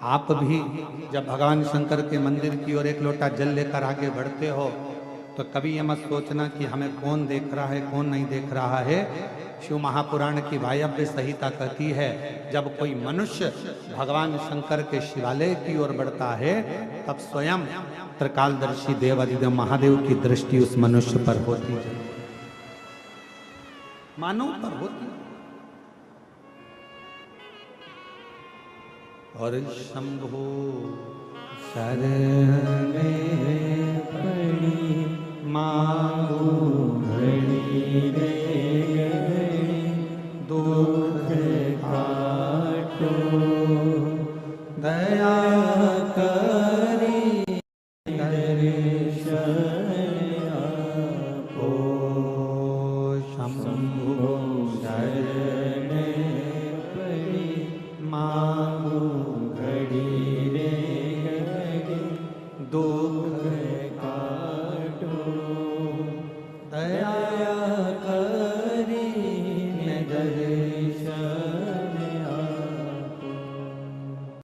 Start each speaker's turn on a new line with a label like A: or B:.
A: आप भी जब भगवान शंकर के मंदिर की ओर एक लोटा जल लेकर आगे बढ़ते हो तो कभी ये मत सोचना कि हमें कौन देख रहा है कौन नहीं देख रहा है। शिव महापुराण की वायव्य संहिता कहती है जब कोई मनुष्य भगवान शंकर के शिवालय की ओर बढ़ता है तब स्वयं त्रिकालदर्शी देवादिदेव महादेव की दृष्टि उस मनुष्य पर होती है, मानव पर होती। और शंभो शरण में पड़ी मांगो घड़ी रे